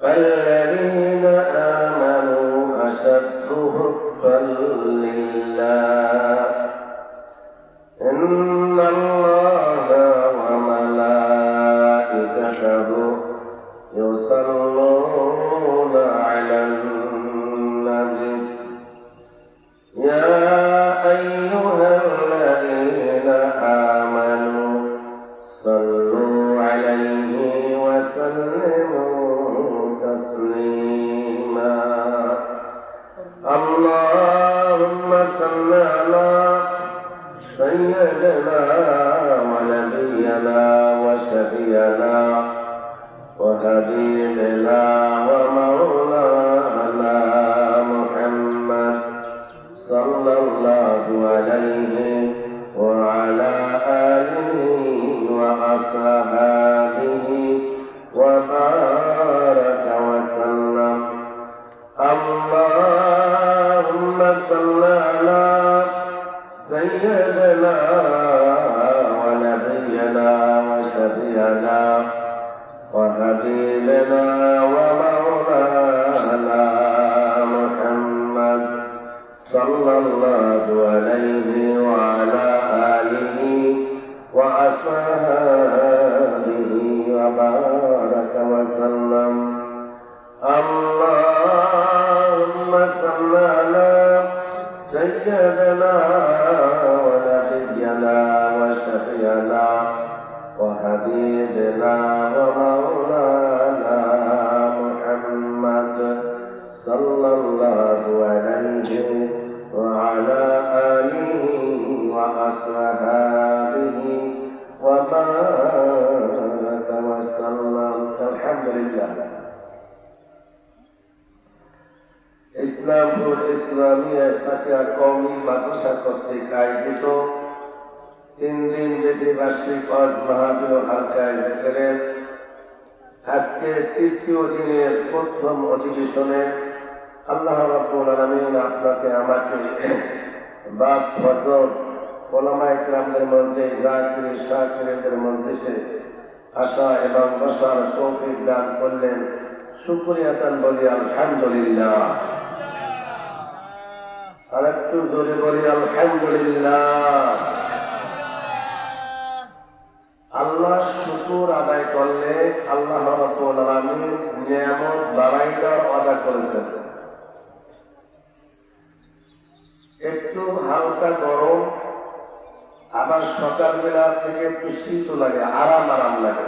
الذين آمنوا أشد حبا لله إن الله وملائكته يصلون على النبي يا أيها الذين آمنوا صلوا عليه وسلموا تسليما اللهم صل على سيدنا ونبينا وشفيعنا وحبيبنا ومولانا محمد صلى الله عليه وعلى آله وأصحابه وبارك وسلم اللهم صل على سيدنا ونبينا وشفيعنا وحبيبنا ومولانا محمد صلى الله عليه وعلى آله وأصحابه وبارك وسلم اللهم صل على سيدنا ونبينا وشفيعنا وحبيبنا ومولانا محمد صلى الله عليه وعلى آله وأصحابه وبارك وسلم الحمد لله ইসলামপুর ইসলামিয়া সাকিয়া কওমি মাদ্রাসা কর্তৃক আয়োজিত 3 দিন ব্যাপী বার্ষিক ওয়াজ মাহফিল হালকায় জিকিরের আজকে তৃতীয় দিনের প্রথম অধিবেশনে আল্লাহ রাব্বুল আলামিন আপনাকে আমাকে বাপ ফজর ওলামায়ে কেরামদের মধ্যে জাকির শাকিরদের মধ্যে আসা এবং বসার তৌফিক দান করলেন শুকরিয়াতান বলি আলহামদুলিল্লাহ আরেকটু জোরে বলি আলহামদুলিল্লাহ আল্লাহ শুকর আদায় করলে আল্লাহ রাব্বুল আলামিন নিয়ামত বাড়াইবার ওয়াদা করেছেন একটু হালকা গরম আবার সকালবেলা থেকে একটু শীত লাগে আরাম লাগে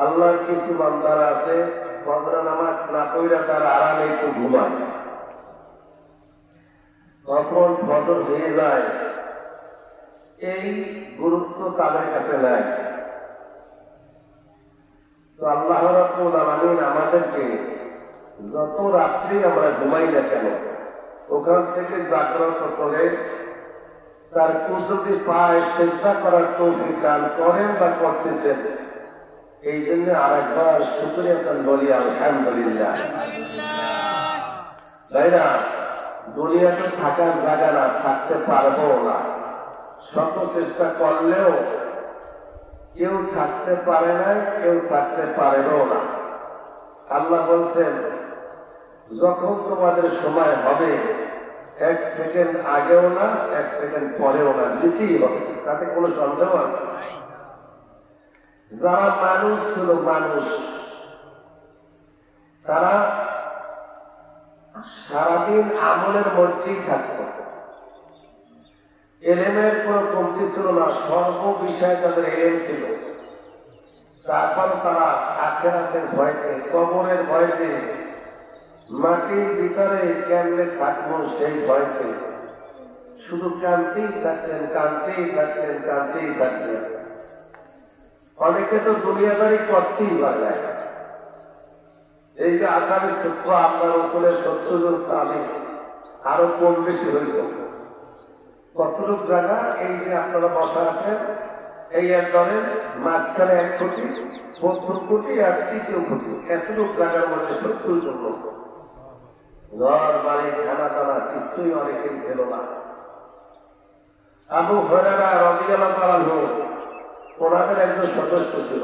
আল্লাহর কিছু বান্দারা আছে ফজর নামাজ না পড়লে তারা আরামে একটু ঘুমায় তখন ফজর হয়ে যায় এই গুরুত্ব তাদের কাছে নাই তো আল্লাহ রাব্বুল আলামিন আমাদেরকে যত রাত্রি আমরা ঘুমাই না কেন ওখান থেকে জাগ্রত করে তার কুসুতি পায় চেষ্টা করার তৌফিক দান করেন বা করতেছেন এই জন্য আরেকবার শুকরিয়া বলি আলহামদুলিল্লাহ ভাইরা দুনিয়াতে থাকার জায়গা না থাকতে পারবো না শত চেষ্টা করলেও কেউ থাকতে পারে না কেউ থাকতে পারেও না আল্লাহ বলছেন যখন তোমাদের সময় হবে 1 সেকেন্ড আগেও না 1 সেকেন্ড পরেও না যেতেই হবে তাতে কোনো সন্দেহ আছে যারা মানুষ ছিল মানুষ তারা সারাদিন আমলের মধ্যেই থাকত এলেমের কোনো কমতি ছিল না সর্ব বিষয়ে তাদের এলেম ছিল তারপর তারা আখিরাতের ভয়তে কবরের ভয়তে মাটির ভিতরে কেমনে থাকবো সেই ভয়তে শুধু কাঁদতেই থাকতেন অনেকে তো দুনিয়াদারি করতেই পারে এই যে আসামি সত্য আপনার উপরে 70 জন সাহাবী আরো কম বেশি হইত কতটুক জায়গা এই যে আপনারা বসা আছেন এই একদলের মাঝখানে 1 কোটি 70 কোটি আর 3 কোটি এতটুক জায়গার মধ্যে 70 জন লোক ঘর বাড়ি খানা টানা কিছুই অনেকেই ছিল না আবু হুরায়রা রাদিয়াল্লাহু আনহু ওনাদের একজন সদস্য ছিল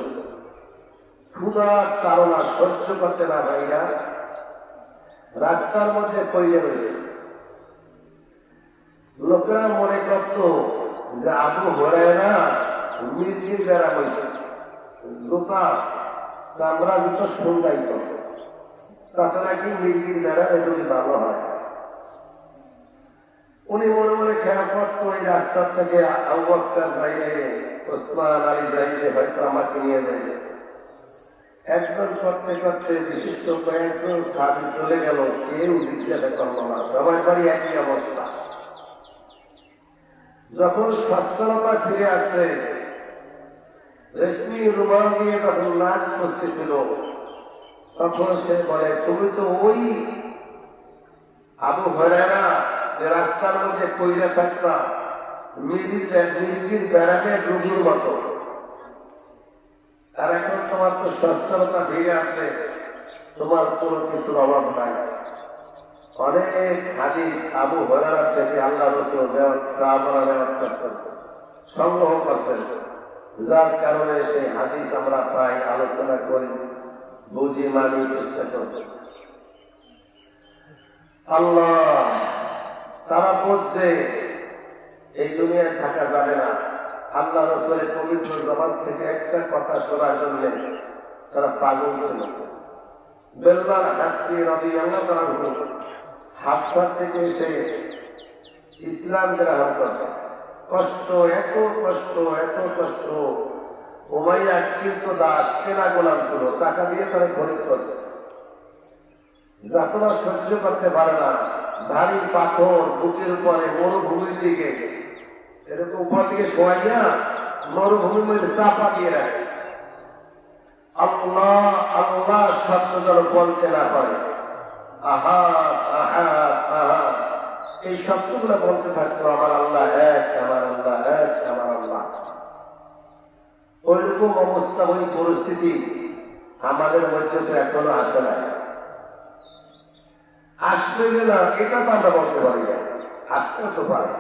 ক্ষুধার তাড়না সহ্য করতে না ভাইরা রাস্তার মধ্যে পড়ে রয়েছে। লোকেরা মনে করত যে আবু হুরায়রা মৃত্যুর বেড়া হয়েছে, জুতা চামড়া জুতো সংজ্ঞায়িত, তাতে নাকি মৃত্যুর বেড়া এগুলি ভালো হয়। উনি মনে মনে খেয়াল করতো ওই রাস্তার থেকে আবু বকর যাইলে, ওসমান আলী যাইলে হয়তো আমাকে নিয়ে যাইবে। একজন করতে করতে বিশিষ্ট কয়েকজন সাহাবী চলে গেল, কেউ জিজ্ঞাসা করলো না, সবার বাড়ি একই অবস্থা। যখন সচ্ছলতা ফিরে আসছে, রেশমি রুমাল দিয়ে যখন নাক করতেছিল, তখন সে বলে, তুমি তো ওই আবু হুরায়রা যে রাস্তার মধ্যে কইরা থাকতা মির্গির ব্যারামের রোগীর মতো, আর এখন তোমার তো সচ্ছলতা ফিরে আসছে, তোমার কোনো কিছুর অভাব নাই। অনেক হাদিস আবু হুরায়রা থেকে আল্লাহ রাসূল সাহাবারা রিওয়ায়াত করেছেন, সংগ্রহ করেছেন, যার কারণে সেই হাদিস আমরা পাই, আলোচনা করি, বুঝি, মানি, চেষ্টা করি। আল্লাহ তারা বলছে এই দুনিয়ায় থাকা যাবে না। আল্লাহ রাসূলের পবিত্র জবান থেকে একটা কথা শোনার জন্য তারা পাগল ছিল। বেলাল হাফসি রাদিয়াল্লাহু তাআলা হাফসা থেকে সে ইসলাম গ্রহণ করছে। কষ্ট, এত কষ্ট, এত কষ্ট। উমাইয়া কিন্তু দাস, কেনা গোলাম ছিল, টাকা দিয়ে তারা খরিদ করছে। যাতনা সহ্য করতে পারে না, ভারী পাথর বুকের উপরে মরুভূমির দিকে এরকম উপর দিকে শোয়াইয়া মরুভূমির মধ্যে চাপা দিয়ে রাখছে। আল্লাহ আল্লাহ শব্দ যেন বলতে না পারে, আহা আহা আহা, এই শব্দগুলো বলতে থাকতো, আমার আল্লাহ এক, আমার আল্লাহ এক, আমার আল্লাহ। ওইরকম অবস্থা, ওই পরিস্থিতি আমাদের মধ্যে তো এখনো আসে না। আসবে না এটা তো আমরা বলতে পারি না, আসতে তো পারে।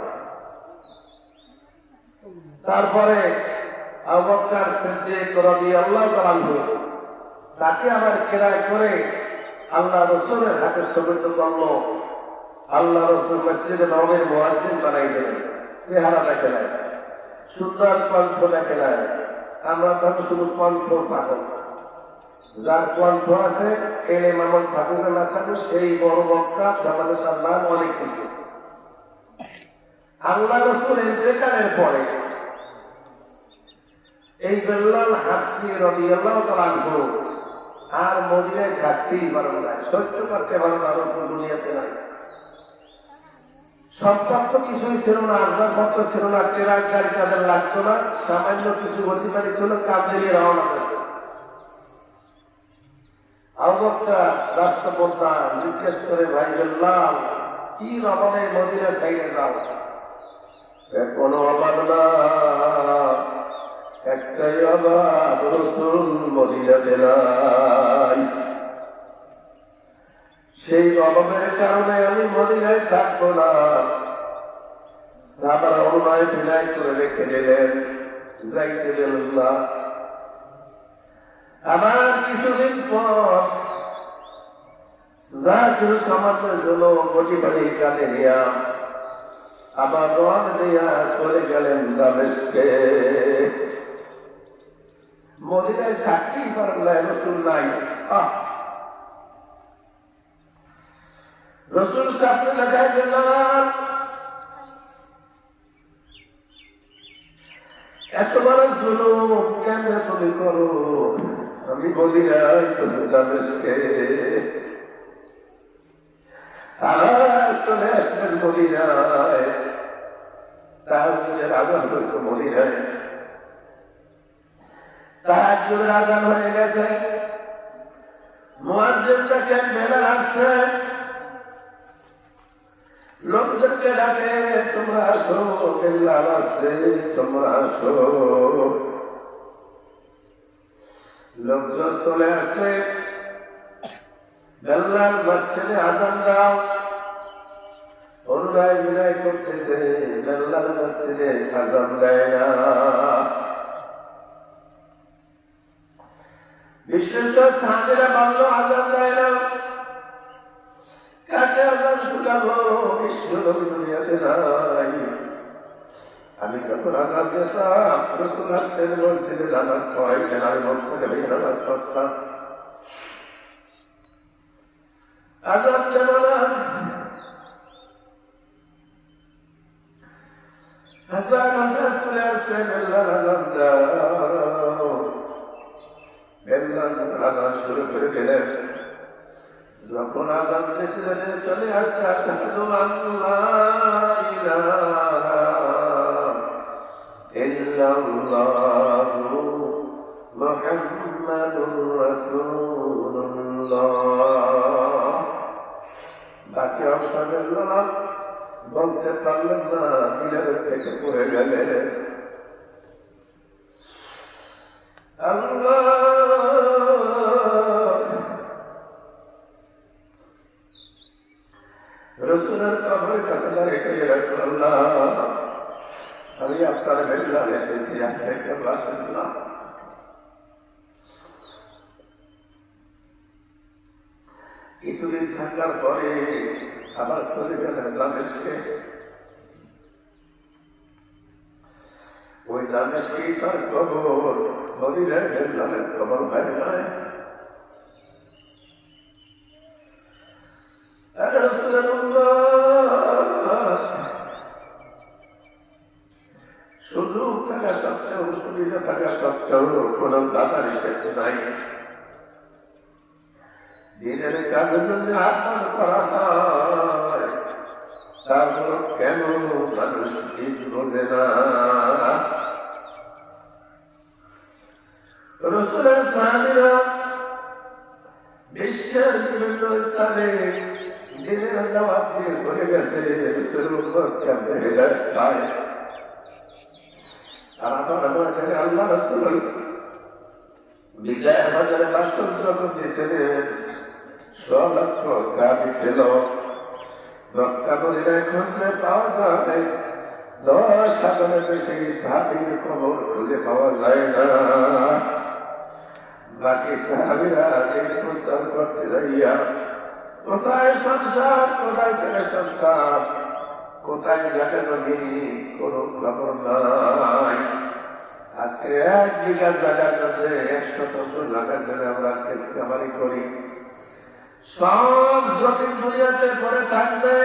তারপরে আবু বকর সিদ্দিক রাদিয়াল্লাহু তাআলা আনহু তাকে আবার কেরায় করে আল্লাহ রাসূলের হাতে সুগত করলো। আল্লাহ রাসূল মসজিদে নববীর মুয়াজ্জিন বানাই দিলেন। চেহারা দেখে নাই, সুন্দর কণ্ঠ দেখে নাই। আমরা তখন শুধু কণ্ঠ পাগল, যার কণ্ঠ আছে এলে মামন ঠাকুর না থাকুক সেই বড় বক্তা, সমাজে তার নাম অনেক কিছু। আল্লাহ রাসূল ইন্তেকালের পরে এই বেলাল হাফসি রাদিয়াল্লাহু তাআলা আনহু আর মদিনায় থাকতেই পারল না, সহ্য করতে পারল না, রাসূল দুনিয়াতে নাই। সম্পদ তো কিছুই ছিল না, আসবাবপত্র ছিল না, ট্রাক গাড়ি তাদের লাগতো না, সামান্য কিছু অধিকারী ছিল, কাঁধে নিয়ে রওনা করছে। আবু বকর রাষ্ট্রপ্রধান জিজ্ঞেস করে, ভাই বেলাল, কি রকমের মদিনা সাইডে যাও? কোনো অভাব না, একটাই অভাব, রাসূল মদিনাতে নাই। সেই অভাবের কারণে আমি মদিনায় থাকবো না। সাহাবারা অনুনয় বিনয় করে রেখে দিলেন, যাইতে দিলেন না। আবার কিছুদিন পর যা কিছু সামান্য ছিল গটি বাড়ি কাঁধে নিয়া আবার রওনা দিয়া চলে গেলেন দামেস্কে। মদিনায় থাকতেই পারল না, রাসূল নাই। রাসূল সামনে লাগায় দিলেন, এত বড় জুলুম কেন তুমি করো? আমি বলি নাই তুমি দামেস্কে আজ চলে আসবেন মদিনায়, তাহাজ্জুদের আযান হইতো মদিনায়। তাহাজ্জুদের আযান হয়ে গেছে, মুয়াজ্জিনটা কেন বেলাল আসছে, লোকজনকে ডাকে, তোমরা আসো, বেলাল আসছে, তোমরা আসো। লোকজন চলে আসে, বেলাল মসজিদে আযান দাও, অনুনয় বিনয় করতেছে, বেলাল মসজিদে আযান দেয় না। বিশেষ সাহাবীরা বলল আযান দেয় না, কাকে আযান শোনাবো? বিশ্ব নবী দুনিয়াতে নাই। আমি যখন আযান দিতাম রাসূল আসতেন মসজিদে নামাজ পড়াইতেন, আমি মন করে নামাজ পড়তাম। আযান দেব না, হাসবান হাসবাস করে আসছে, বেল্লাল আযান দাও। বেল্লাল আযান শুরু করে দিলেন। যখন আযান থেকে চলে আসছে, আশহাদু আল্লা ইলাহা ইল্লাল্লাহু মুহাম্মাদুর রাসূলুল্লাহ। বাকি অংশ বেল্লাল বলতে পারলেন না, দিলের থেকে পড়ে গেলেন। আল্লাহ রাসূলের কবরের কাছে দাঁড়িয়ে রাসূলুল্লাহ, আমি আপনার বেল্লাল এসেছি, আপনি একটু আসেন না। কিছুদিন থাকার পরে আবার চলে গেলেন দামেস্কে। ওই দামেস্কেই তার কবর, মদিনার বেল্লালের কবর হয় নাই। শুধু থাকা সত্ত্বেও, সুবিধা থাকা সত্ত্বেও কোন দাদার শেষ নাই। দিনের কাজের জন্য আহ্বান করা হয়, তারপর কেন মানুষ ঠিক বোঝে না? রাসূলের সাহাবীরা বিশ্বের বিভিন্ন স্থানে দিনের দাওয়াত দিয়ে চলে গেছে। আল্লাহ রাসূল বিদায় বাজারে বাসন যখন দিয়েছিলেন, 100 লক্ষ সাহাবী ছিল। মক্কা মদিনায় খুঁজলে পাওয়া যায় 10,000-এর বেশি সাহাবীর খবর খুঁজে পাওয়া যায় না। বাকি সাহাবীরা প্রস্তাব করতে যাইয়া কোথায় সংসার, কোথায় ছেলে সন্তান, কোথায় জায়গা নদী, কোন খবর নাই। আজকে 1 বিঘা জায়গার মধ্যে 1 শতাংশ জায়গার জন্য আমরা কেসকামারি করি। সব জমিন দুনিয়াতে পড়ে থাকবে।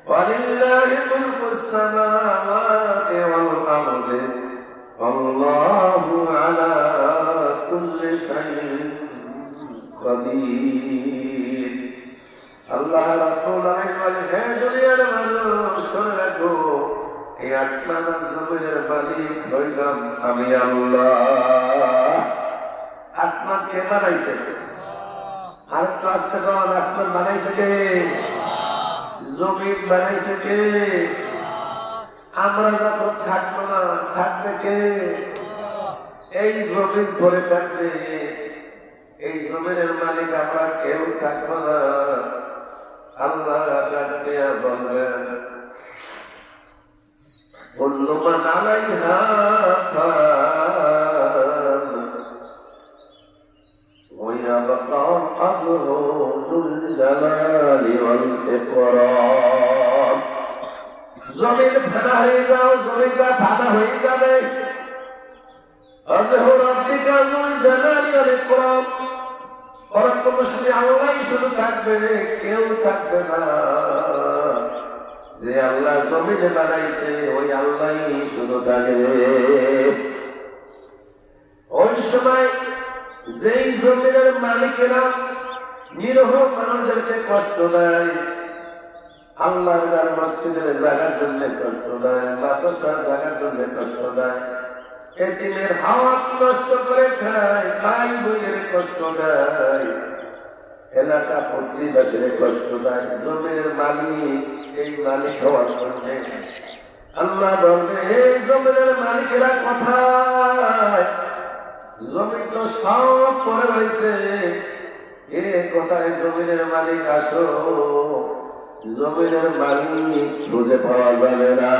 ওয়ালিল্লাহি মুলকুস সামাওয়াতি ওয়াল আরদি আল্লাহু আলা কুল্লি শাইইন কাদির। আল্লাহ রাব্বুল আলামিন, হে দুনিয়ার মানুষ, শুনে রাখো, এই আসমান জমিনের মালিক হইলাম আমি আল্লাহ। আসমান কে বানাইছে? আর একটু আসতে পারেন, আসমান বানাইছে কে? জমিন বানাইছে কে? আমরা যখন থাকবো না, থাকবে কে? এই জমিন পড়ে থাকবে, এই জমিনের মালিক আমরা কেউ থাকবো না। আল্লাহ ডাকবে আর বলবেন, কুল্লু মান আলাইহা ফান ওয়া ইয়াবকা ওয়াজহু যুল জালালি ওয়াল ইকরাম। জমিন ফানা হয়ে যাও, জমিনটা ফানা হয়ে যাবে। ওয়াজহু রাব্বিকা যুল জালালি ওয়াল ইকরাম, পরমপুরুষে আল্লাহই শুধু থাকবে, কেউ থাকবে না। যে আল্লাহ জমিনে বানাইছে ওই আল্লাহই শুধু থাকবে। ওই সময় যেই জমিনের মালিকেরা নিরহ মানুষদেরকে কষ্ট দেয়, আল্লাহর মসজিদের জায়গার জন্য কষ্ট দেয়, মাদ্রাসার জায়গার জন্য কষ্ট দেয়, এতিমের হাওয়া নষ্ট করে খায়, ভাই বোনের কষ্ট দেয়, এলাকা প্রতিবাসীর কষ্ট দেয়, জমির মালিক এই মালিক হওয়ার জন্য আল্লাহ বলবে, এই জমিনের মালিকেরা কোথায়? জমি তো সব পড়ে রয়েছে, এ কোথায় জমিনের মালিক? আসো, জমিনের মালিক খুঁজে পাওয়া যাবে না।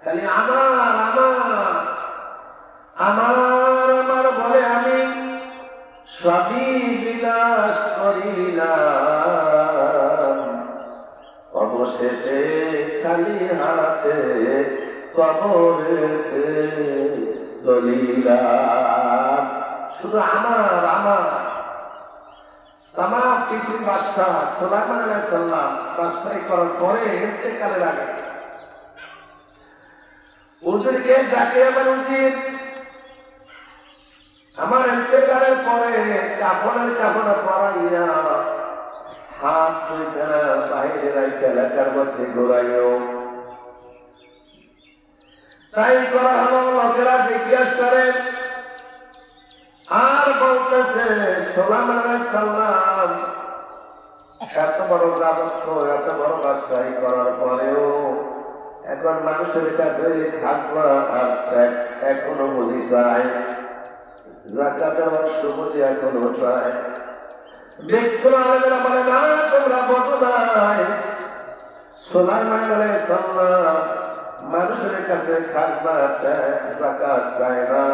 খালি আমার আমার আমার আমার সবই বিলাস করিলাম, অবশেষে খালি হাতে কবরেতে চলিলাম। শুধু আমার তামাম পৃথিবীর বাদশাহ সুলাইমান আলাইহিস সালাম বাদশাহী করার পরে ইন্তেকালের আগে হুজুরকে ডাকে, আমার ইন্তেকালের পরে কাপড়ে পরাইয়া হাত দুইখানা বাইরে রাখতে এলাকার মধ্যে ঘোরাইও। তাই করা হলো। লোকেরা জিজ্ঞাসা করেন আর বলতেছে সুলাইমান আলাইহিস সালাম এত বড় রাজত্ব, এত বড় বাদশাহী করার পরেও এখন মানুষের কাছে খাজনা আর ট্যাক্স এখনো বলি চায়, যাকাতের অংশ বুঝি এখনো চায়। বিজ্ঞ আলেমেরা বলে না, তোমরা বোঝো নাই, সুলাইমান আলাইহিস সালাম মানুষের কাছে খাজনা ট্যাক্স যাকাত চায় না।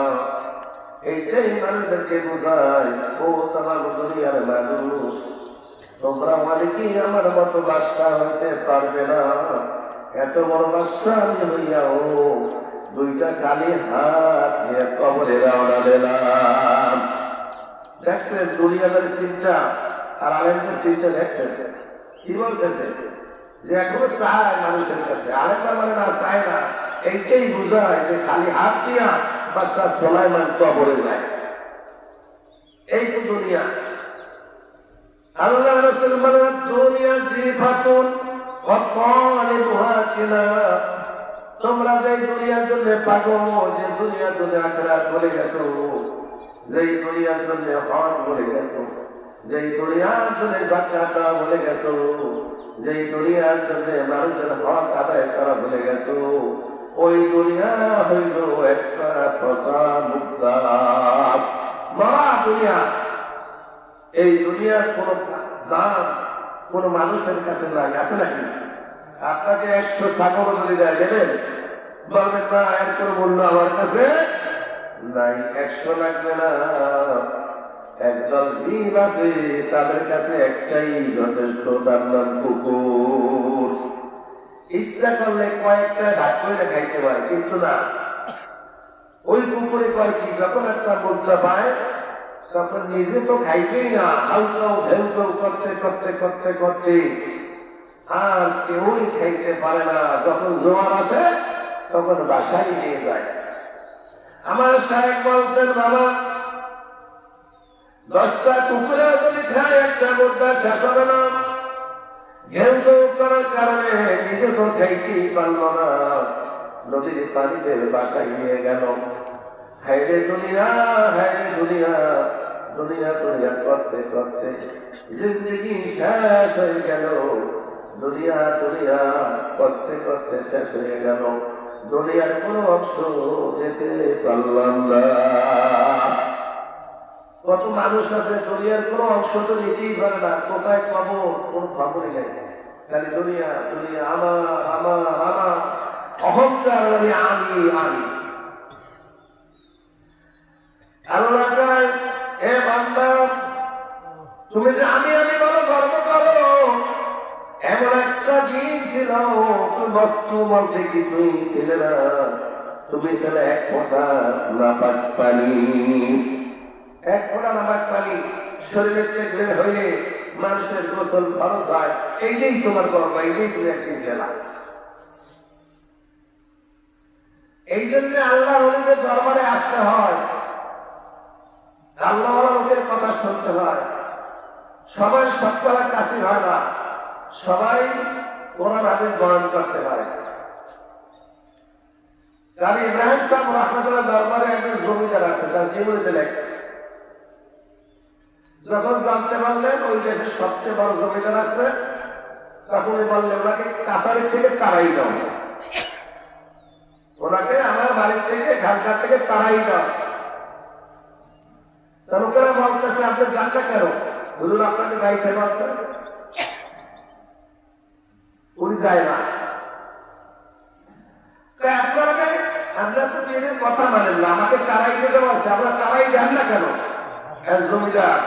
এইটাই মানুষদেরকে বোঝায়, ও তোমার দুনিয়ার মানুষ, তোমরা মালিকই আমার মতো বাদশা হইতে পারবে না। এত বড় বাদশা আমি হইয়াও দুইটা খালি হাত নিয়ে কবরে রওনা দিলাম। দেখছেন দুনিয়াদার স্ক্রিপ্টটা আর আলেমদের স্ক্রিপ্টটা দেখছেন কি বলতেছে, যে এখনো চায় মানুষের কাছে, আরেকটা মানে না চায় না। এইটাই বুঝায় যে খালি হাত দিয়া বাদশা সুলাইমান কবরে যায়। এই তো দুনিয়া। আল্লাহ রাসূল বলেন দুনিয়া জিফাতুন ওয়া তালিবুহা কিলা। তোমরা যে দুনিয়ার জন্য পাগল, যে দুনিয়ার জন্য আখিরাত বলে গেছো, যে দুনিয়ার জন্য হজ বলে গেছো, যে দুনিয়ার জন্য যাকাত বলে গেছো, যে দুনিয়ার জন্য মানুষের হক আদায় করা বলে গেছো, ওই দুনিয়া হইল একটা ফসা মুক্তা মহা দুনিয়া। এই দুনিয়ার কোন দাম কোন মানুষের কাছে নাই, আছে নাকি? আপনাকে 100 ছাগল যদি দেয় দেবেন, বলবেন না এর কোন মূল্য আমার কাছে নাই, 100 লাগবে না। একদল জীব আছে তাদের কাছে একটাই যথেষ্ট, তার নাম কুকুর। ইচ্ছা করলে কয়েকটা ভাগ করে খাইতে পারে, কিন্তু না, ওই কুকুরে কয় কি, যখন একটা মুদ্রা পায় তখন নিজে তো খাইবেই না, হালকাও ভেলকাও করতে করতে করতে করতে আর কেউই খাইতে পারে না। যখন জোয়ার আসে তখন বাসায় নিয়ে যায়। আমার সাহেব বলতেন, বাবা 10টা কুকুরে যদি খায় একটা মুদ্রা শেষ হবে না। ঘেউ ঘেউ করার কারণে নিজে তো খাইতেই পারল না, নদীর পানিতে বাসায় নিয়ে গেল। হাইরে দুনিয়া, হাইরে দুনিয়া, দুনিয়া দুনিয়া করতে করতে জিন্দগি শেষ হয়ে গেল। দুনিয়া দুনিয়া করতে করতে শেষ হয়ে গেল। দুনিয়ার কোনো অংশ যেতে পারলাম না। কত মানুষ আছে দুনিয়ার কোনো অংশ তো যেতেই পারে না, কোথায় কবর কোন খবরই নেই, খালি দুনিয়া দুনিয়া, আমার আমার আমার, অহংকার মানে আমি আমি। আল্লাহ কয়, এ বান্দা তুমি যে আমি আমি বলো, গর্ব করো, এমন একটা জিনিস ছিল, তুমি বস্তু বলতে কিছুই ছিল না, তুমি ছিল এক ফোঁটা নাপাক পানি। এক ফোঁটা নাপাক পানি শরীরের থেকে বের হইলে মানুষের গোসল খরচ হয়, এইটাই তোমার গর্ব, এইটাই তুমি একটি জেলা। এই জন্য আল্লাহ ওদের দরবারে আসতে হয়, আল্লাহ লোকের কথা শুনতে হয়। সবাই সৎকরার কাছে হয় না, সবাই কোরআন হাদিস বয়ান করতে পারে। কারণ ইব্রাহিম ইসলাম রাহমাতুল্লাহ দরবারে একজন জমিদার আছে, তার জীবনীতে লেখছে। যখন জানতে পারলেন ওই দেশের সবচেয়ে বড় জমিদার আছে, তখন বললেন ওনাকে কাতারি থেকে তাড়াই দাও, ওনাকে আমার বাড়ি থেকে ঘাটঘা থেকে তাড়াই দাও। লোকেরা বলতেছে আপনি জানটা কেন? বলুন আপনাকে যাই ফেরো আসতে, উনি যায় না। আপনারা তো নিজের কথা মানেন না, আমাকে তারাই যেতে বসছে, আপনারা তারাই যান না কেন? এক জমিদার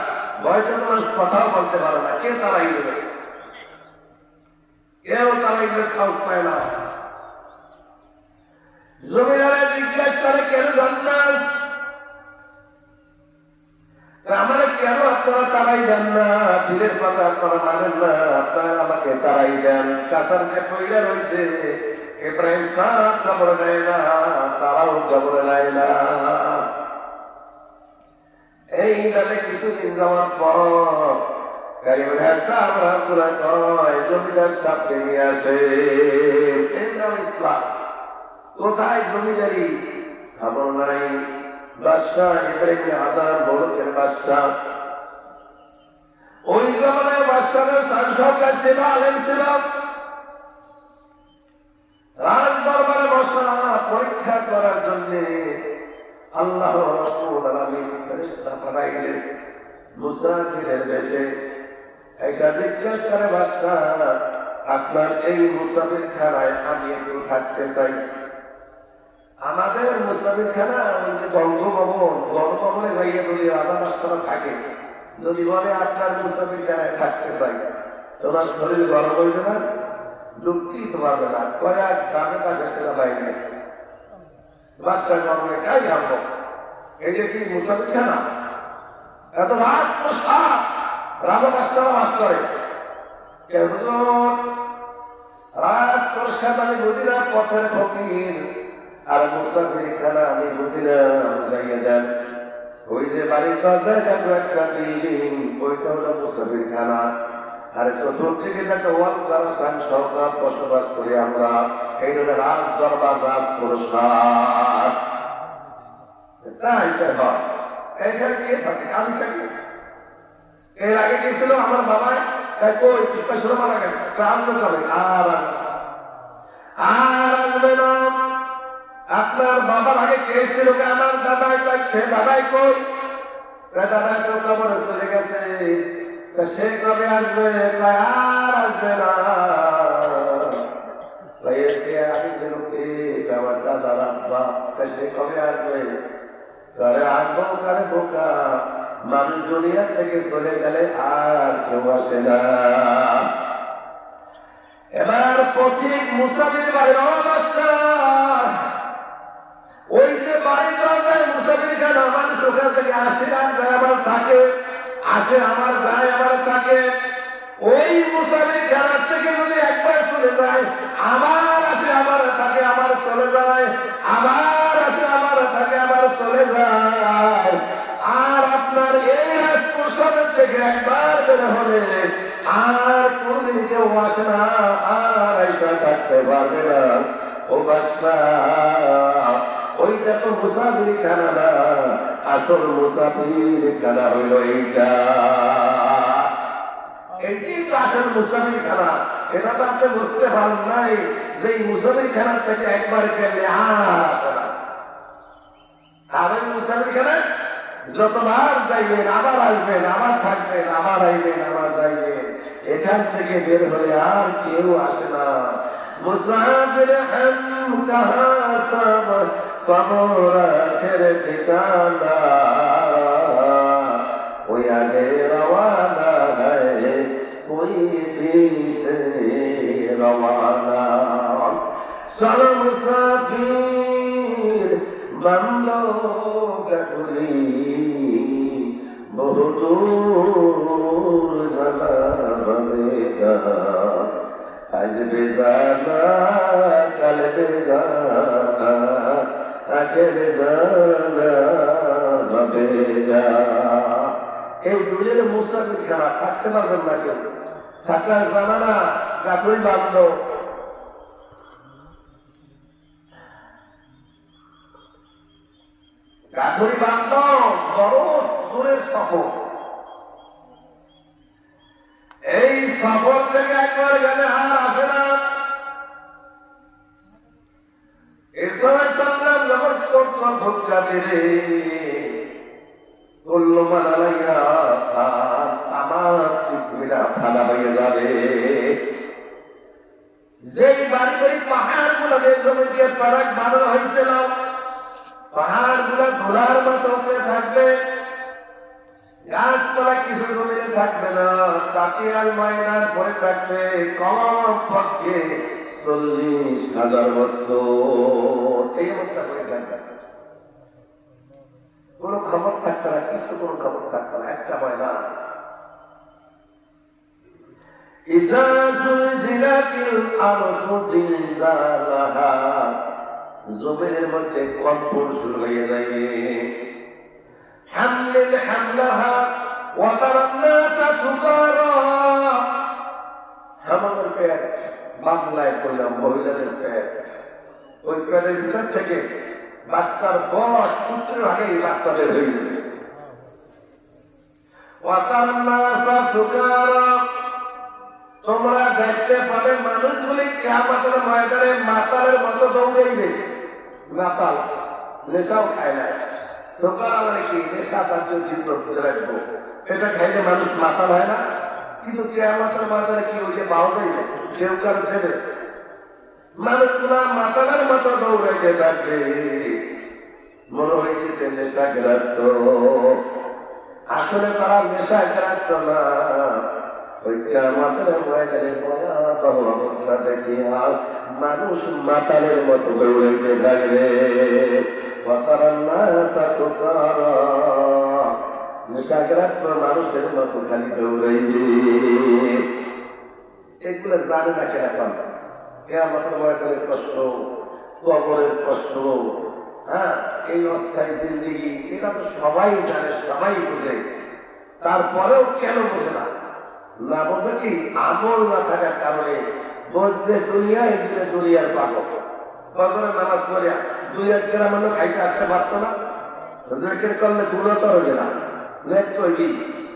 বয়সে মানুষ কথাও বলতে পারে না, কে তারাই দেবে? কেউ তারাই দেশ কাউ পায় না। জমিদারে জিজ্ঞেস করে, কেন জানতেন আমার কেন আপনারা তারাই দেন না? পীরের কথা আপনারা মানেন না, আপনারা আমাকে তারাই দেন। কাতার যে কইলা রয়েছে ইব্রাহিম সাহেব খবর নেয় না, তারাও খবর নেয় না। এইভাবে কিছুদিন যাওয়ার পর জমিদার সাথে নিয়ে আসে। ইসলাম কোথায় জমিদারি খবর নাই। বাদশাহ ইব্রাহিম আদার বড়কের বাদশাহ, ওই জমানায় বাদশাহের শাসক ছিল আলেম ছিল। রাজ দরবারে বসা পরীক্ষা করার জন্য আল্লাহ রাব্বুল আলামিন ফেরেশতা পাঠাইলেন মুসাফিরের বেশে। একটা জিজ্ঞেস করে, বাদশাহ আপনার এই মুসাফির খানায় আমি একটু থাকতে চাই। আমাদের মুসাফির খানা ওই যে বঙ্গভবন, বঙ্গভবনে যাইয়ে যদি রাজা বাদশারা থাকে, যদি বলে আপনার মুসাফির খানায় থাকতে চাই, তোমার শরীর গরম হইবে না, ঢুকতেই তো পারবে না। কয়েক গ্রামে তাকে সেটা বাইরে বাদশাহ গরমে খাই খাবো, এটা কি মুসাফির খানা? এত রাজ প্রসাদ রাজা বাদশারা বাস করে। রাজ প্রসাদ আমি বুঝিলাম পথের ফকির, আর মুসাফির খানা আমি বুঝিলাম জায়গা যান। ওই যে বাড়ির দরজায় থাকবে একটা বিল্ডিং, ওইটা হলো মুসাফির খানা। আর চতুর্থ একটা ওয়াল করা সরকার বসবাস করি আমরা, এই হলো রাজ দরবার, রাজ প্রসাদ। তাই হয় এখানে কে থাকে? আমি থাকি। এর আগে কি ছিল আমার বাবায় কই পয়সা মারা গেছে, আনবে কবে? আর আনবে না। আপনার বাবার আগে কে ছিল? আমার দাদাই কয়, সে দাদাই কই? দাদাই তো কবরে চলে গেছে, সে কবে আসবে? আর আসবে না। আমার দাদা রাখবা, সে কবে আসবে? আসবো কারে বোকা, মানুষ দুনিয়া থেকে চলে গেলে আর কেউ আসে না। এবার পথিক মুসাফির বাড়ির অবস্থা, ওই যে বাড়ির দরজায় মুসাফির খানা, মানুষ ওখান থেকে আসে আর যায় আবার থাকে, আসে আমার যায় আবার থাকে। ওই মুসাফির খানার থেকে যদি একবার চলে যায়, আবার আসে আবার থাকে, আবার চলে যায়, আবার আসে আবার থাকে, আবার চলে যায়। আর আপনার এই প্রসাদের থেকে একবার বের হলে আর কোনদিন কেউ আসে না, আর এসে থাকতে পারবে না। ও বাদশাহ, ওইটা তো মুসাফির খানা না, আসল মুসাফির খানা হইল এইটা। এটাই তো আসল মুসাফির খানা। এটা তো আপনি বুঝতে পারেন নাই যে এই মুসাফির খানা থেকে একবার গেলে আর ওই মুসাফির খানা যতবার যাইবেন আবার আসবেন, আবার থাকবেন, আবার আইবেন, আবার যাইবেন। এখান থেকে বের হলে আর কেউ আসে না। মুসাফির হাম কাহা সব কবর আখের ঠিকানা, ওই আগে রওয়ানা है कोई पीछे रवाना। चलो मुसाफिर बंदो गठुरी, बहुत दूर जाना पड़ेगा। आज बेजाना कल बेजाना, आगे बेजाना पड़ेगा। এই দুনিয়ার মুসাফির খানা, থাকতে পারবেন না কেউ। থাকার জানা না, গাঠুরি বাঁধল। গাঠুরি বাঁধল, বড় দূরের সফর। এই সফর থেকে একবার গেলে আর আসে না। ইসলামের সংগ্রাম যখন ভোক্তা দিলে আমার পৃথিবীটা ফাঁকা হয়ে যাবে। যেই বাড়ি পাহাড় গুলো জমি দিয়ে পারাক বানানো হয়েছিল, পাহাড় গুলো ঘোড়ার মতো থাকবে। গাছপালা কিছু জমিনে থাকবে না, সাকিয়াল ময়দান পড়ে থাকবে কমপক্ষে 40,000 বছর। এই অবস্থা পড়ে থাকবে, কোন খবর থাকবে না, কিছু কোন খবর থাকবে না, একটা ময়দান। ইযা যুলজিলাতিল আরদু জিলজালাহা, জমিনের মধ্যে কম্পন শুরু হয়ে যাবে। হামলিল হামলাহা ওয়া তারান নাসা সুকারা, হামালের পেট, বাংলায় কইলাম মহিলাদের পেট, ওই পেটের ভিতর থেকে বাচ্চার বয়স পুত্রের আগেই বাচ্চা বের হয়ে যাবে। ওয়া তারান নাসা সুকারা, তোমরা দেখতে পাবে মানুষগুলি কিয়ামতের ময়দানে মাতালের মতো দৌড়াইবে। মাতাল নেশাও খায় না, সুকারা মানে কি? নেশা জাতীয় দ্রব্য ভিতরে রাখবো, এটা খাইলে মানুষ মাতাল হয় না। কিন্তু কিয়ামতের ময়দানে কি ওই যে পাওয়া যাইবে, কেউ কারো দেবে, মানুষগুলা মাতালের মতো দৌড়াইতে থাকবে, মনে হইতেছে নেশাগ্রস্ত। আসলে তারা নেশাগ্রস্ত না, অবস্থা দেখে মানুষ মাতালের মতো দৌড়াইতে থাকবে। নেশাগ্রস্ত মানুষের মতো খালি দৌড়াইবে। এগুলো জানে না কেন এখন? কিয়ামতের ময়দানের কষ্ট, কবরের কষ্ট, হ্যাঁ, এই অস্থায়ী জিন্দেগি, এটা তো সবাই জানে, সবাই বুঝে। তারপরেও কেন বোঝে না? না বোঝে কি? আমল না থাকার কারণে। বসছে দুনিয়া, এই জন্য দুনিয়ার পাগল। বদরের নামাজ পড়িয়া দুনিয়ার গ্রাম মানুষ খাইতে আসতে পারতো না, জেকের করলে গুণতর হবে না, লেখ তৈরি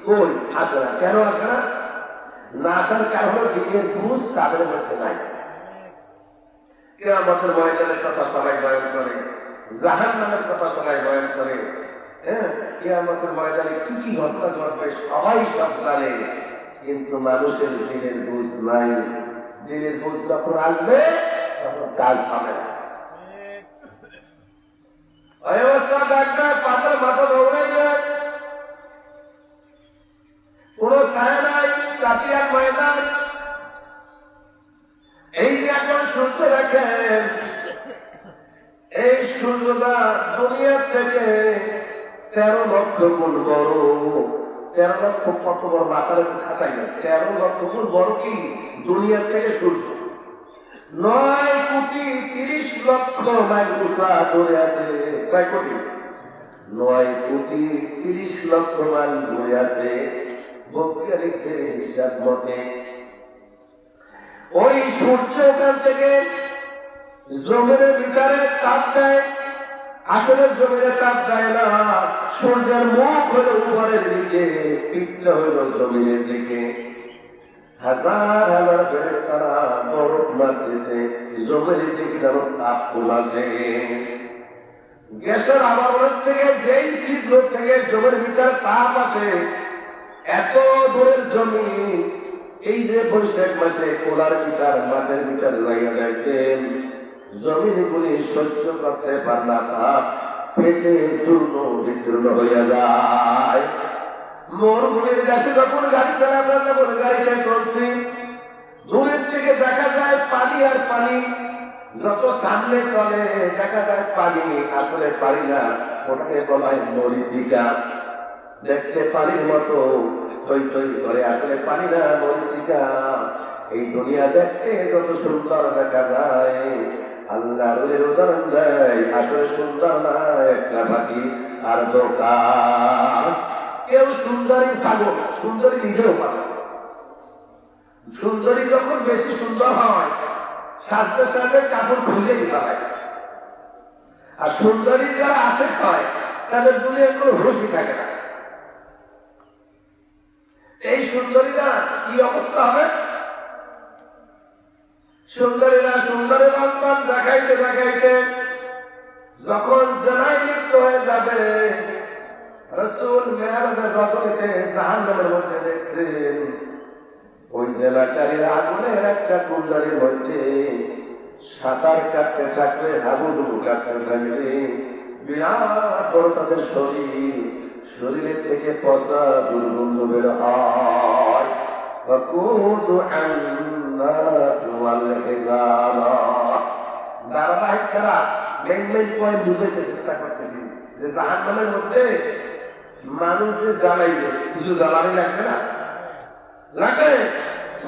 কই আসে না। কেন আসে না? না আসার কারণ দিনের বুঝ তাদের মধ্যে নাই। কিয়ামতের ময়দানের কথা সবাই বয়ান করে, জাহান্নামের কথা সবাই বয়ান করে, হ্যাঁ, কিয়ামতের ময়দানে কি কি ঘটনা ঘটবে সবাই সব জানে, কিন্তু মানুষের দিনের বুঝ নাই। দিনের বুঝ যখন আসবে তখন কাজ হবে না। অবস্থা দেখবে পাতার মাথা দৌড়াইবে, কোন ছায়া নাই, সাকিয়াল ময়দান। এই যে এখন সূর্য দেখেন, এই সূর্যটা দুনিয়া থেকে 13 লক্ষ গুণ বড়। 13 লক্ষ কত বড়? মাথার খাতাই না, 13 লক্ষ গুণ বড় কি দুনিয়া থেকে সূর্য। 9,30,00,000 মাইল উঁচা দূরে আছে। কয় কোটি? 9,30,00,000 মাইল দূরে আছে বৈজ্ঞানিকদের হিসাব মতে। ওই সূর্য ওখান থেকে জমিনের ভিতরে তাপ দেয়। আসলে জমিনে তাপ দেয় না, সূর্যের মুখ হলো উপরের দিকে, পিঠটা হলো জমিনের দিকে। হাজার হাজার ফেরেশতারা বরফ মারতেছে, জমিনের দিকে যেন তাপ কমাছে। গ্যাসের আবরণ থেকে যেই ছিদ্র থেকে জমির ভিতরে তাপ আসে, এত দূরের জমি, এই যে বৈশাখ মাসে কোলার ভিতর মাঠের ভিতর লাগিয়ে দেখতেন, জমিন গুলি সহ্য করতে পারলা তাপ, পেটে চূর্ণ বিচূর্ণ হইয়া যায়। মরুভূমির কাছে যখন গাড়ি চালাচ্ছেন, যখন গাড়িটা চলছে, দূরের থেকে দেখা যায় পানি আর পানি। যত সামনে চলে দেখা যায় পানি, আসলে পানি না, ওটাকে বলা হয় মরিচিকা। দেখছে পানির মতো থই থই করে, আসলে পানি না, মরিচিকা। এই দুনিয়া দেখতে যত সুন্দর দেখা যায়, আল্লাহ উদাহরণ দেয়, আসলে সুন্দর না, একটা পাখি আর দোকান। কেউ সুন্দরী পাগল, সুন্দরী নিজেও পাগল। সুন্দরী যখন বেশি সুন্দর হয়, সাথে সাথে কাপড় খুলে দিতে হয়। আর সুন্দরী যারা আশেক হয়, তাদের দুনিয়ার কোনো হুঁশই থাকে না। এই সুন্দরীরা কি অবস্থা হবে? সুন্দরীরা সুন্দরের রংবান দেখাইতে দেখাইতে যখন জেনায় লিপ্ত হয়ে যাবে, রাসূল মেরাজের রাতে জাহান্নামের মধ্যে দেখছেন, ওই জেলাকারীর আগুনের একটা কুণ্ডলীর মধ্যে সাঁতার কাটতে থাকবে, হাবুডুবু কাটতে থাকবে, বিরাট বড় তাদের শরীর, শরীরের থেকে পচা দুর্গন্ধ বের হয়। ধারাবাহিকরা মেইন পয়েন্ট বুঝাইতে চেষ্টা করতেছি যে জাহান্নামের মধ্যে মানুষ যে জ্বালাইবে কিছু জ্বালানি লাগবে না, লাগবে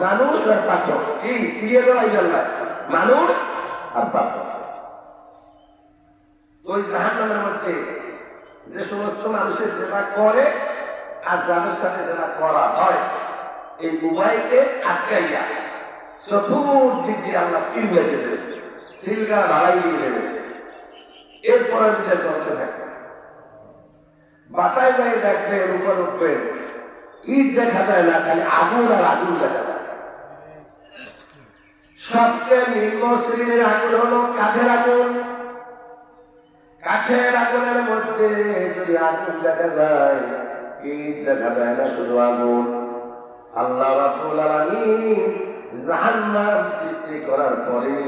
মানুষ আর পাথর। কি দিয়ে জ্বালাই জ্বালায় মানুষ আর পাথর। ওই জাহান্নামের মধ্যে যে সমস্ত মানুষের যেটা করে আর যাদের সাথে যেটা করা হয়, এই উভয়কে আটকাইয়া চতুর্দিক দিয়ে আল্লাহ স্কিল বেঁধে দেবে, সিলগা ঢালাই দিয়ে দেবে। এরপরে বিচার চলতে থাকবে, বাটায় যায় দেখবে উপর উঠবে, ইট দেখা যায় না, খালি আগুন আর আগুন দেখা যায়। সবচেয়ে নিম্ন শ্রেণীর আগুন হলো কাঠের আগুন। কাঠের আগুনের মধ্যে যদি আগুন দেখা যায়, ইট দেখা যায় না, শুধু আগুন। আল্লাহ রাব্বুল আলামিন জাহান্নাম সৃষ্টি করার পরে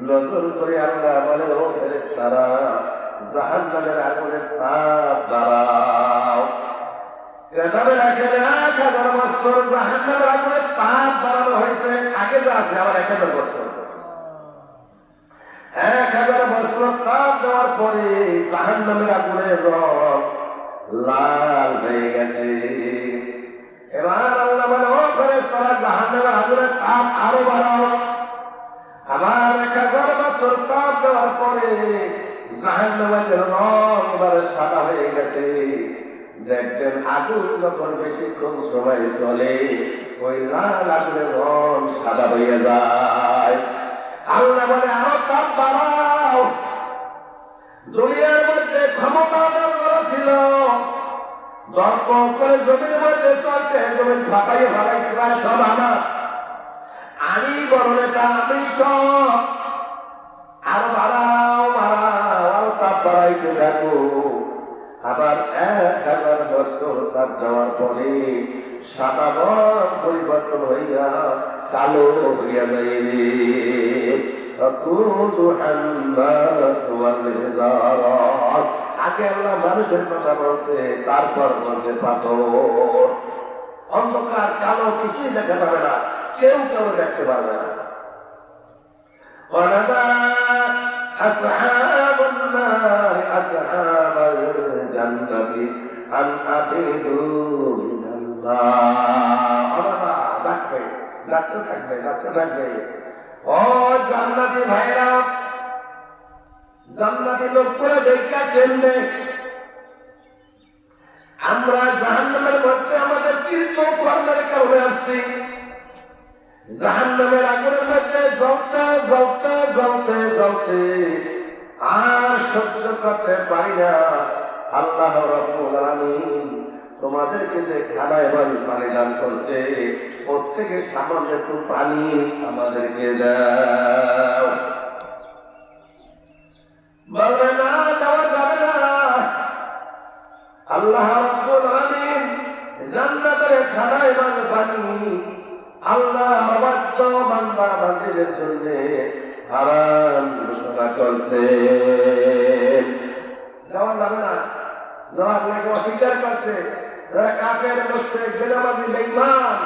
নজর করে আল্লাহ বলে, ও ফেরেশতারা, জাহান্নামের আগুনের তাপ বাড়াও। এভাবে রাখেন 1000 বছর জাহান্নামের আগুনের তাপ বাড়ানো হয়েছে, আগে তো আছে আবার 1000 বছর। 1000 বছর তাপ দেওয়ার পরে জাহান্নামের আগুনের রং লাল হয়ে গেছে। এবার আল্লাহ বলে, ও ফেরেশতারা, জাহান্নামের আগুনের তাপ আরো বাড়াও। আবার 1000 বছর তাপ দেওয়ার পরে জাহান্নামের রং এবারে সাদা হয়ে গেছে। দেখবেন আগুন যখন বেশিক্ষণ সময় চলে, ওই লাল আগুনের রং সাদা হয়ে যায়। আল্লাহ বলে, আরো তাপ বাড়াও। দুনিয়ার মধ্যে ক্ষমতা ছিল, দর্পণ করে জমির মধ্যে চলছে, জমিন ফাটাইয়ে ফাটাইতে চায়, সব আমার, আমি বরং এটা আমি সব। আরো বাড়াও বাড়াও, আরো তাপ বাড়াইতে থাকো। আবার 1000 বছর তাপ যাওয়ার পরে সাদা রং পরিবর্তন হইয়া কালো হইয়া যাইবে। আগে আল্লাহ মানুষের কথা বলছে, তারপর বলছে পাথর। অন্ধকার কালো কিছুই দেখা যাবে না, কেউ কেউ দেখতে পারবে না। أصحاب النار أصحاب الجنة أن أفيدوا من الله। ডাকতে থাকবে। ও জান্নাতি ভাইরা, জান্নাতি লোকরা দেখা কেমনে আমরা জাহান্নামের মধ্যে আমাদের কৃত কর্মের কারণে আসছি। জাহান্নামের আগুনের মধ্যে জ্বলতে জ্বলতে জ্বলতে জ্বলতে আর সহ্য করতে পারি না। আল্লাহ রাব্বুল আলামিন তোমাদেরকে যে খানায় পানি দান করছে, ওর থেকে সামান্য একটু পানি আমাদেরকে দাও। বলবে না, যাওয়া যাবে না। আল্লাহ রাব্বুল আলামিন জান্নাতের খানায় পানি আল্লাহ অবাধ্য বান্দা বান্দীদের জন্য হারাম ঘোষণা করছে। যাওয়া যাবে না, যাওয়ার লাগে অস্বীকার করছে। যারা কাফের, মুশরিক, বেনামাজি, বেঈমান,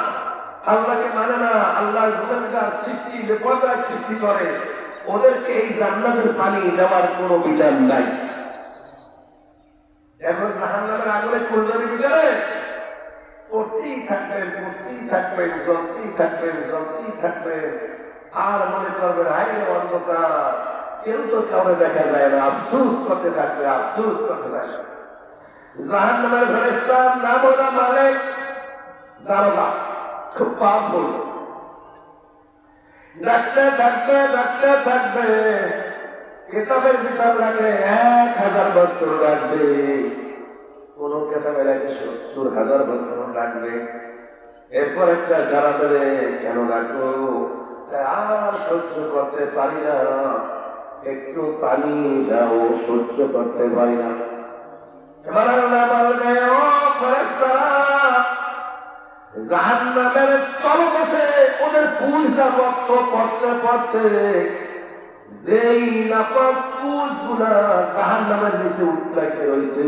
আল্লাহকে মানে না, আল্লাহর জমিদার সৃষ্টি যে পর্যায় সৃষ্টি করে, ওদেরকে এই জান্নাতের পানি দেওয়ার কোনো বিধান নাই। এখন জাহান্নামের আগুনে কুণ্ডলীর ভিতরে পড়তেই থাকবেন। আর মনে করবেন, হায় অন্ধকার, কেউ তো কাউকে দেখা যায় না, আফসোস করতে থাকবে। জাহান্নামের ফেরেশতার নাম হলো মালিক, দারোগা, খুব পাওয়ারফুল। ডাকতে থাকবে। কিতাবের ভিতর লাগে 1000 বছর লাগবে, কোন কেতাবে লাগে 70,000 বছর লাগবে। এরপর একটা সারা ধরে কেন রাখবো, আর সহ্য করতে পারি না, একটু পানি দাও, সহ্য করতে পারি না। এবার আল্লাহ বলবে, ও ফেরেশতারা, জাহান্নামের তলে বসে ওদের পুঁজটা রক্ত পড়তে যেই নাপাক পুঁজগুলা জাহান্নামের নিচে উঠতে হয়েছে,